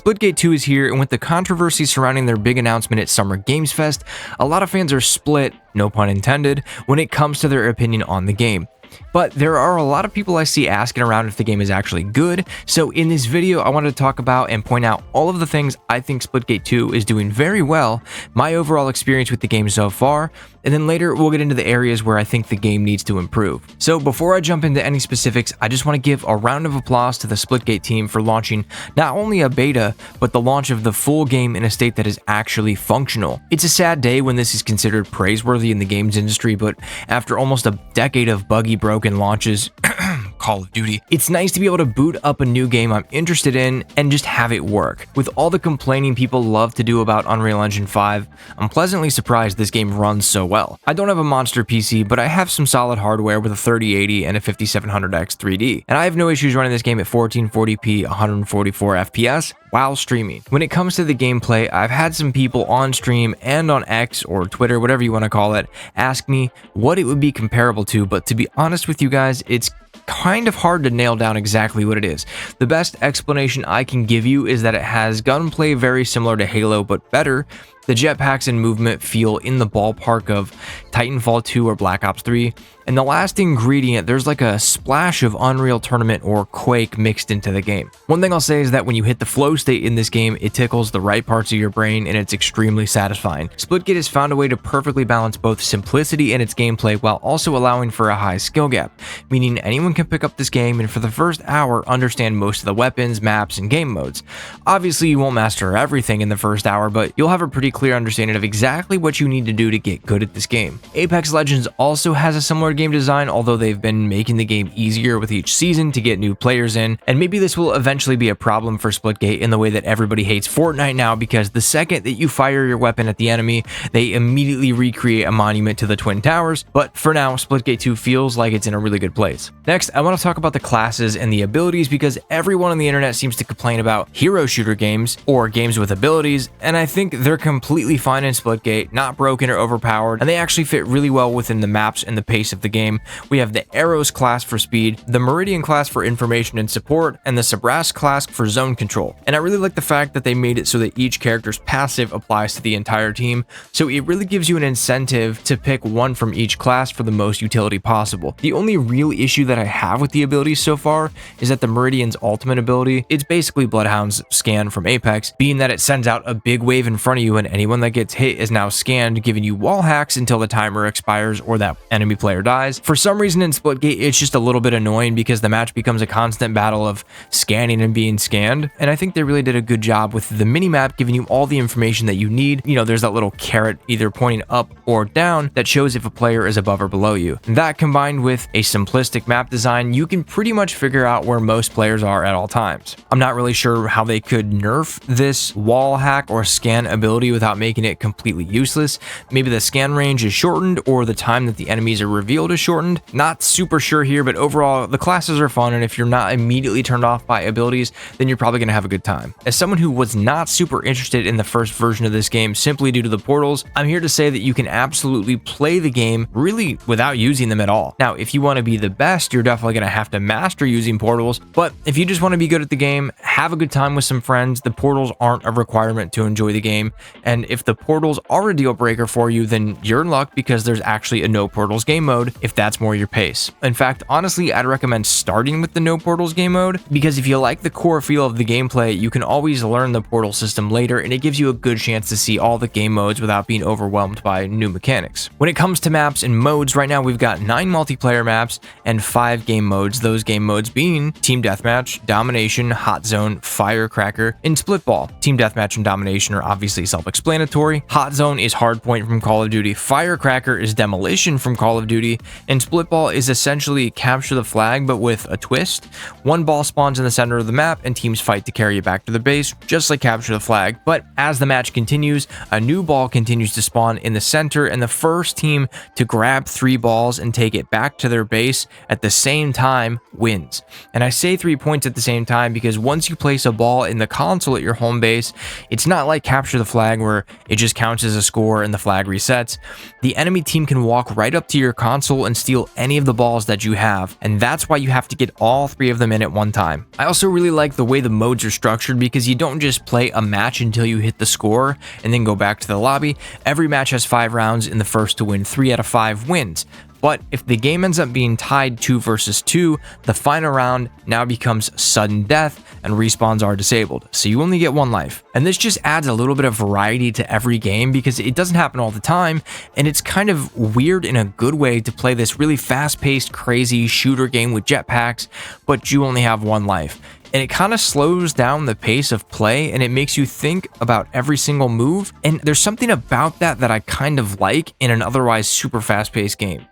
Splitgate 2 is here, and with the controversy surrounding their big announcement at Summer Games Fest, a lot of fans are split, no pun intended, when it comes to their opinion on the game. But there are a lot of people I see asking around if the game is actually good, so in this video I wanted to talk about and point out all of the things I think Splitgate 2 is doing very well, my overall experience with the game so far, and then later we'll get into the areas where I think the game needs to improve. So before I jump into any specifics, I just want to give a round of applause to the Splitgate team for launching not only a beta, but the launch of the full game in a state that is actually functional. It's a sad day when this is considered praiseworthy in the games industry, but after almost a decade of buggy, broken launches, Call of Duty, it's nice to be able to boot up a new game I'm interested in and just have it work. With all the complaining people love to do about Unreal Engine 5, I'm pleasantly surprised this game runs so well. I don't have a monster PC, but I have some solid hardware with a 3080 and a 5700X 3D, and I have no issues running this game at 1440p 144 FPS while streaming. When it comes to the gameplay, I've had some people on stream and on X or Twitter, whatever you want to call it, ask me what it would be comparable to, but to be honest with you guys, it's kind of hard to nail down exactly what it is. The best explanation I can give you is that it has gunplay very similar to Halo, but better. The jetpacks and movement feel in the ballpark of Titanfall 2 or Black Ops 3. And the last ingredient, there's like a splash of Unreal Tournament or Quake mixed into the game. One thing I'll say is that when you hit the flow state in this game, it tickles the right parts of your brain and it's extremely satisfying. Splitgate has found a way to perfectly balance both simplicity in its gameplay while also allowing for a high skill gap, meaning anyone can pick up this game and for the first hour understand most of the weapons, maps, and game modes. Obviously, you won't master everything in the first hour, but you'll have a pretty clear understanding of exactly what you need to do to get good at this game. Apex Legends also has a similar game design, although they've been making the game easier with each season to get new players in, and maybe this will eventually be a problem for Splitgate in the way that everybody hates Fortnite now, because the second that you fire your weapon at the enemy, they immediately recreate a monument to the Twin Towers, but for now, Splitgate 2 feels like it's in a really good place. Next, I want to talk about the classes and the abilities, because everyone on the internet seems to complain about hero shooter games or games with abilities, and I think they're completely fine in Splitgate, not broken or overpowered, and they actually fit really well within the maps and the pace of the game. We have the Arrows class for speed, the Meridian class for information and support, and the Sabras class for zone control. And I really like the fact that they made it so that each character's passive applies to the entire team, so it really gives you an incentive to pick one from each class for the most utility possible. The only real issue that I have with the abilities so far is that the Meridian's ultimate ability, it's basically Bloodhound's scan from Apex, being that it sends out a big wave in front of you and anyone that gets hit is now scanned, giving you wall hacks until the timer expires or that enemy player dies. For some reason in Splitgate, it's just a little bit annoying because the match becomes a constant battle of scanning and being scanned, and I think they really did a good job with the minimap giving you all the information that you need. You know, there's that little carrot either pointing up or down that shows if a player is above or below you. That combined with a simplistic map design, you can pretty much figure out where most players are at all times. I'm not really sure how they could nerf this wall hack or scan ability without making it completely useless. Maybe the scan range is shortened or the time that the enemies are revealed is shortened. Not super sure here, but overall the classes are fun, and if you're not immediately turned off by abilities, then you're probably going to have a good time. As someone who was not super interested in the first version of this game simply due to the portals, I'm here to say that you can absolutely play the game really without using them at all. Now, if you want to be the best, you're definitely going to have to master using portals, but if you just want to be good at the game, have a good time with some friends, the portals aren't a requirement to enjoy the game, and if the portals are a deal breaker for you, then you're in luck because there's actually a no portals game mode if that's more your pace. In fact, honestly, I'd recommend starting with the no portals game mode, because if you like the core feel of the gameplay, you can always learn the portal system later, and it gives you a good chance to see all the game modes without being overwhelmed by new mechanics. When it comes to maps and modes, right now we've got 9 multiplayer maps and 5 game modes, those game modes being Team Deathmatch, Domination, Hot Zone, Firecracker, and Split Ball. Team Deathmatch and Domination are obviously self-explanatory. Hot Zone is Hardpoint from Call of Duty, Firecracker is Demolition from Call of Duty, and Split Ball is essentially capture the flag but with a twist. One ball spawns in the center of the map and teams fight to carry it back to the base, just like capture the flag, but as the match continues, a new ball continues to spawn in the center, and the first team to grab 3 balls and take it back to their base at the same time wins. And I say 3 points at the same time because once you place a ball in the console at your home base, it's not like capture the flag where it just counts as a score and the flag resets, the enemy team can walk right up to your console and steal any of the balls that you have, and that's why you have to get all 3 of them in at one time. I also really like the way the modes are structured because you don't just play a match until you hit the score and then go back to the lobby. Every match has 5 rounds, and the first to win 3 out of 5 wins. But if the game ends up being tied 2 versus 2, the final round now becomes sudden death and respawns are disabled, so you only get 1 life. And this just adds a little bit of variety to every game because it doesn't happen all the time, and it's kind of weird in a good way to play this really fast-paced, crazy shooter game with jetpacks, but you only have 1 life. And it kind of slows down the pace of play, and it makes you think about every single move. And there's something about that that I kind of like in an otherwise super fast-paced game.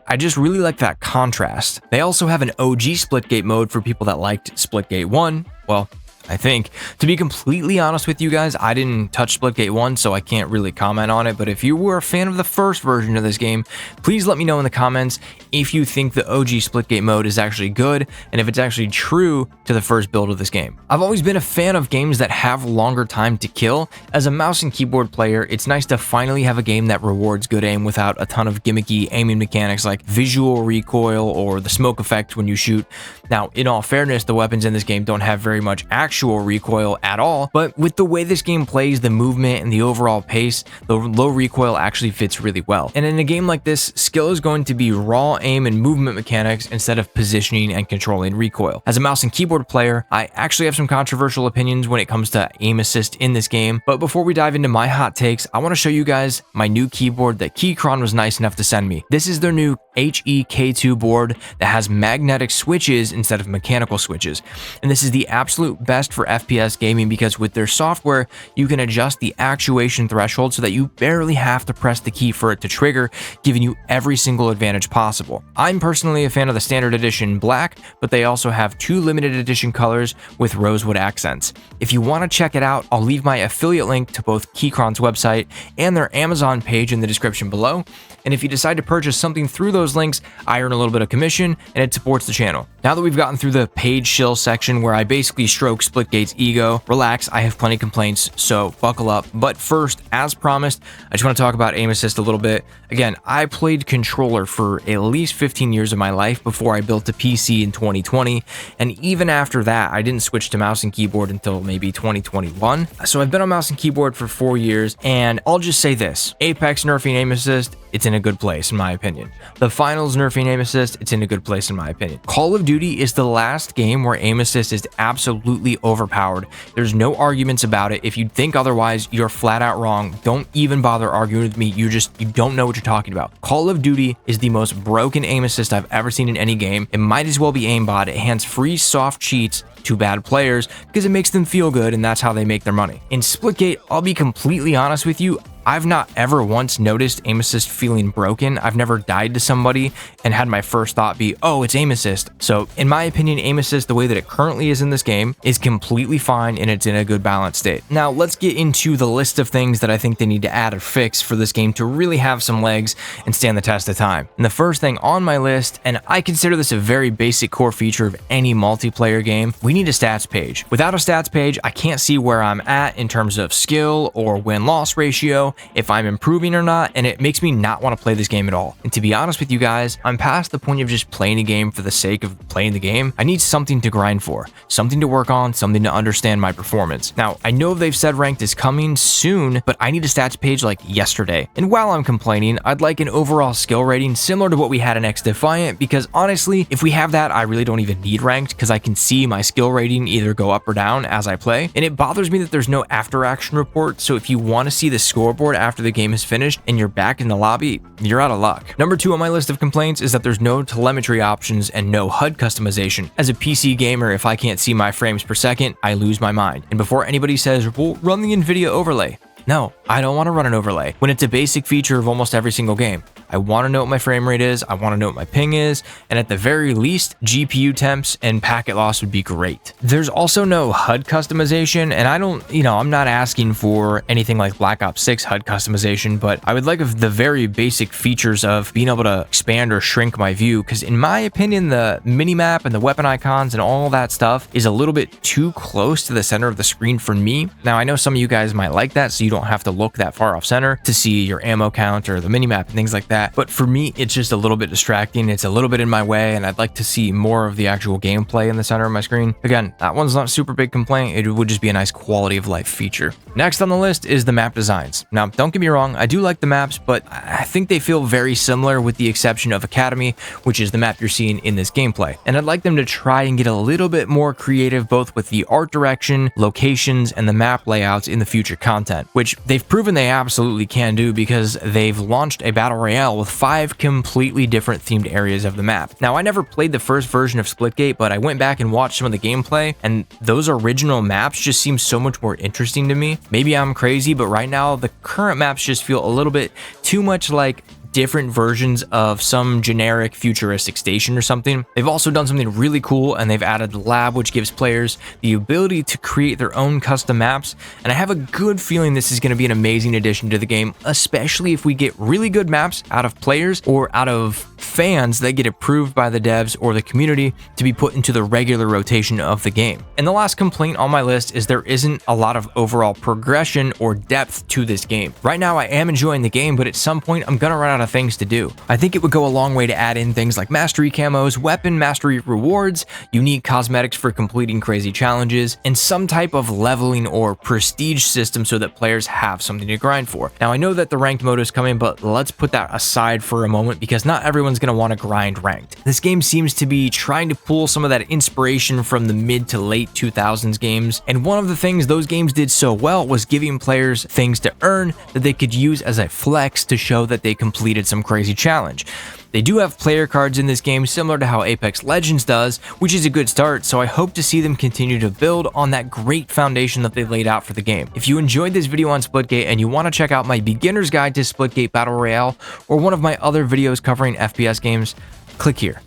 I just really like that contrast. They also have an OG Splitgate mode for people that liked Splitgate 1. Well, I think. To be completely honest with you guys, I didn't touch Splitgate 1, so I can't really comment on it, but if you were a fan of the first version of this game, please let me know in the comments if you think the OG Splitgate mode is actually good, and if it's actually true to the first build of this game. I've always been a fan of games that have longer time to kill. As a mouse and keyboard player, it's nice to finally have a game that rewards good aim without a ton of gimmicky aiming mechanics like visual recoil or the smoke effect when you shoot. Now, in all fairness, the weapons in this game don't have very much actual recoil at all, but with the way this game plays, the movement and the overall pace, the low recoil actually fits really well. And in a game like this, skill is going to be raw aim and movement mechanics instead of positioning and controlling recoil. As a mouse and keyboard player, I actually have some controversial opinions when it comes to aim assist in this game, but before we dive into my hot takes, I want to show you guys my new keyboard that Keychron was nice enough to send me. This is their new HEK2 board that has magnetic switches instead of mechanical switches, and this is the absolute best for FPS gaming because with their software you can adjust the actuation threshold so that you barely have to press the key for it to trigger, giving you every single advantage possible. I'm personally a fan of the standard edition black, but they also have 2 limited edition colors with rosewood accents. If you want to check it out, I'll leave my affiliate link to both Keychron's website and their Amazon page in the description below. And if you decide to purchase something through those links, I earn a little bit of commission and it supports the channel. Now that we've gotten through the page shill section where I basically stroke Splitgate's ego, relax, I have plenty of complaints, so buckle up. But first, as promised, I just want to talk about aim assist a little bit. Again, I played controller for at least 15 years of my life before I built a PC in 2020, and even after that, I didn't switch to mouse and keyboard until maybe 2021. So I've been on mouse and keyboard for 4 years, and I'll just say this: Apex nerfing aim assist, it's in a good place in my opinion. The Finals nerfing aim assist, it's in a good place in my opinion. Call of Duty is the last game where aim assist is absolutely overpowered. There's no arguments about it. If you think otherwise, you're flat out wrong. Don't even bother arguing with me. You don't know what you're talking about. Call of Duty is the most broken aim assist I've ever seen in any game. It might as well be aimbot. It hands free soft cheats to bad players because it makes them feel good, and that's how they make their money. In Splitgate, I'll be completely honest with you, I've not ever once noticed aim assist feeling broken. I've never died to somebody and had my first thought be, oh, it's aim assist. So in my opinion, aim assist, the way that it currently is in this game, is completely fine and it's in a good balanced state. Now let's get into the list of things that I think they need to add or fix for this game to really have some legs and stand the test of time. And the first thing on my list, and I consider this a very basic core feature of any multiplayer game, we need a stats page. Without a stats page, I can't see where I'm at in terms of skill or win-loss ratio, if I'm improving or not, and it makes me not want to play this game at all. And to be honest with you guys, I'm past the point of just playing a game for the sake of playing the game. I need something to grind for, something to work on, something to understand my performance. Now, I know they've said ranked is coming soon, but I need a stats page like yesterday. And while I'm complaining, I'd like an overall skill rating similar to what we had in X Defiant, because honestly, if we have that, I really don't even need ranked because I can see my skill rating either go up or down as I play. And it bothers me that there's no after action report, so if you want to see the scoreboard after the game is finished and you're back in the lobby, you're out of luck. Number 2 on my list of complaints is that there's no telemetry options and no HUD customization. As a PC gamer, if I can't see my frames per second, I lose my mind. And before anybody says, well, run the NVIDIA overlay. No, I don't want to run an overlay when it's a basic feature of almost every single game. I want to know what my frame rate is, I want to know what my ping is, and at the very least, GPU temps and packet loss would be great. There's also no HUD customization, and I don't, I'm not asking for anything like Black Ops 6 HUD customization, but I would like the very basic features of being able to expand or shrink my view, because in my opinion, the minimap and the weapon icons and all that stuff is a little bit too close to the center of the screen for me. Now, I know some of you guys might like that, so you don't have to look that far off center to see your ammo count or the minimap and things like that, but for me, it's just a little bit distracting. It's a little bit in my way, and I'd like to see more of the actual gameplay in the center of my screen. Again, that one's not a super big complaint. It would just be a nice quality of life feature. Next on the list is the map designs. Now, don't get me wrong, I do like the maps, but I think they feel very similar with the exception of Academy, which is the map you're seeing in this gameplay. And I'd like them to try and get a little bit more creative, both with the art direction, locations, and the map layouts in the future content, which they've proven they absolutely can do because they've launched a battle royale with 5 completely different themed areas of the map. Now, I never played the first version of Splitgate, but I went back and watched some of the gameplay, and those original maps just seem so much more interesting to me. Maybe I'm crazy, but right now, the current maps just feel a little bit too much like different versions of some generic futuristic station or something. They've also done something really cool, and they've added the lab, which gives players the ability to create their own custom maps, and I have a good feeling this is going to be an amazing addition to the game, especially if we get really good maps out of players or out of fans that get approved by the devs or the community to be put into the regular rotation of the game. And the last complaint on my list is there isn't a lot of overall progression or depth to this game. Right now, I am enjoying the game, but at some point, I'm gonna run out of things to do. I think it would go a long way to add in things like mastery camos, weapon mastery rewards, unique cosmetics for completing crazy challenges, and some type of leveling or prestige system so that players have something to grind for. Now, I know that the ranked mode is coming, but let's put that aside for a moment because not everyone's going to want to grind ranked. This game seems to be trying to pull some of that inspiration from the mid to late 2000s games, and one of the things those games did so well was giving players things to earn that they could use as a flex to show that they completed some crazy challenge. They do have player cards in this game, similar to how Apex Legends does, which is a good start, so I hope to see them continue to build on that great foundation that they laid out for the game. If you enjoyed this video on Splitgate and you want to check out my beginner's guide to Splitgate Battle Royale or one of my other videos covering FPS games, click here.